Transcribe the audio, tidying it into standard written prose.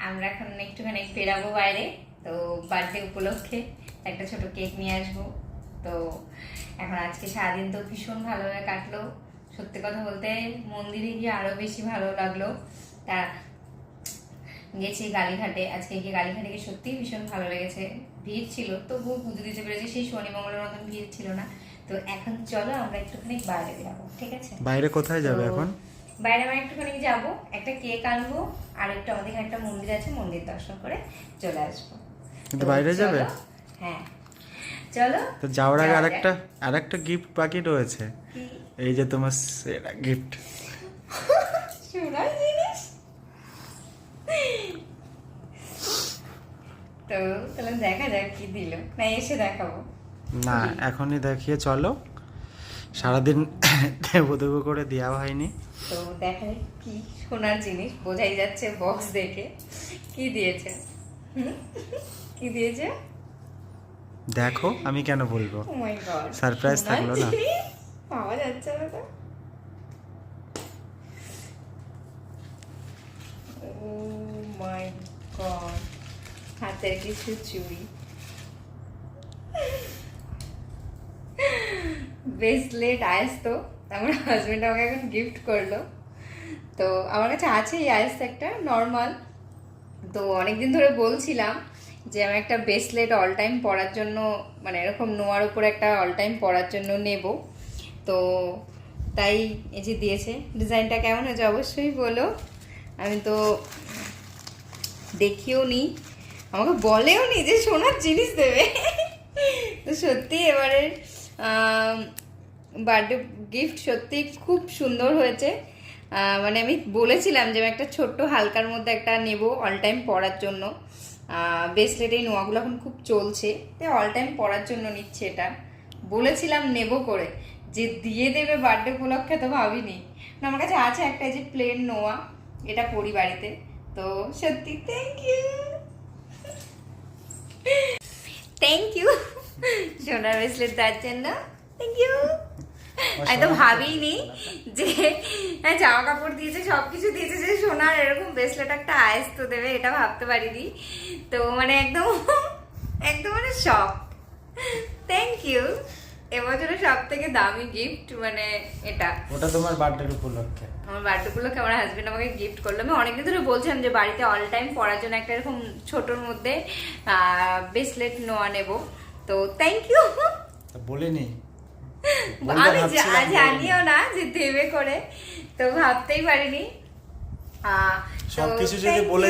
আমরা এখন একটুখানি বেরাবো বাইরে, তো বার্থডে উপলক্ষে একটা ছোট কেক নিয়ে আসবো। তো এখন আজকে সারাদিন তো ভীষণ ভালোভাবে কাটলো, সত্যি কথা বলতে মন্দিরে গিয়ে আরো বেশি ভালো লাগলো। তা গেছি কালীঘাটে, আজকে গিয়ে কালীঘাটে গিয়ে সত্যিই ভীষণ ভালো লেগেছে। ভিড় ছিল তবুও পুজো দিতে পেরেছি, সেই শনি মঙ্গলের মতন ভিড় ছিল না। তো এখন চলো আমরা একটুখানি বাইরে যাবো, ঠিক আছে? বাইরে কোথায় যাবে তো এখন? বাইরে আমরা একটুখানি যাবো, একটা কেক আনবো, আর একটু আমাদের এখানে একটা মন্দির আছে, মন্দির দর্শন করে চলে আসবো। কিন্তু তো বাইরে চলো। যাবে? হ্যাঁ চলো। তো যাওয়ার আগে যাওয়া যাক। আরেকটা গিফট বাকি রয়েছে। কি? এই যে তোমার সেরা গিফট। সোনার জিনিস। তো তাহলে দেখা যাক কি দিল, না এসে দেখাবো? না, এখনই দেখিয়ে চলো। সারাদিন দেবো দেবো করে দেওয়া হয়নি। তো দেখা যাক কি সোনার জিনিস, বোঝাই যাচ্ছে বক্স দেখে। কি দিয়েছে? কি দিয়েছে? দেখো, আমি কেন বলবো? ও মাই গড, Surprise থাকলো না? পাওয়া যাচ্ছে না তো। ও মাই গড, হাতের কিছু চুড়ি, ব্রেসলেট আইস। তো আমার হাজবেন্ড আমাকে এখন গিফট করলো। তো আমার কাছে আছে এই আইস একটা নর্মাল। তো অনেকদিন ধরে বলছিলাম যে আমি একটা ব্রেসলেট অল টাইম পরার জন্য, মানে এরকম নোয়ার উপরে একটা অল টাইম পরার জন্য নেব। তো তাই এই যে দিয়েছে। ডিজাইনটা কেমন হয়েছে অবশ্যই বলো। আমি তো দেখিও নি, আমাকে বলেও নি যে সোনার জিনিস দেবে। তো সত্যি এবারে বার্থডে গিফট সত্যি খুব সুন্দর হয়েছে। মানে আমি বলেছিলাম যে আমি একটা ছোট্ট হালকার মধ্যে একটা নেব অল টাইম পরার জন্য। ব্রেসলেট এই নোয়াগুলো এখন খুব চলছে, তাই অল টাইম পরার জন্য নিচ্ছে এটা। বলেছিলাম নেব করে, যে দিয়ে দেবে বার্থডে উপলক্ষে তো ভাবিনি। না, আমার কাছে আছে একটা এই যে প্লেন নোয়া, এটা পরি বাড়িতে। তো সত্যি থ্যাংক ইউ, থ্যাংক ইউ সোনার ব্রেসলেট দেওয়ার জন্য, থ্যাংক ইউ। আমি তো ভাবিনি যে জামা কাপড় দিয়েছে, সবকিছু দিয়েছে, যে সোনার এরকম ব্রেসলেট একটা আয়েস তো দেবে, এটা ভাবতে পারিনি। তো মানে একদম একদম মানে শক। Thank you. এবছরের সব থেকে দামি গিফট মানে এটা। ওটা তোমার বার্থডে উপলক্ষে। আমার বার্থডে উপলক্ষে আমার হাজবেন্ড আমাকে গিফট করলো। আমি অনেকদিন ধরে বলছিলাম যে বাড়িতে অল টাইম পরার জন্য একটা এরকম ছোটোর মধ্যে ব্রেসলেট নোয়া নেব। তো থ্যাংক ইউ। বলিনি, আমি জানিও না যে দেবে করে, তো ভাবতেই পারিনি। সবকিছু যদি বলে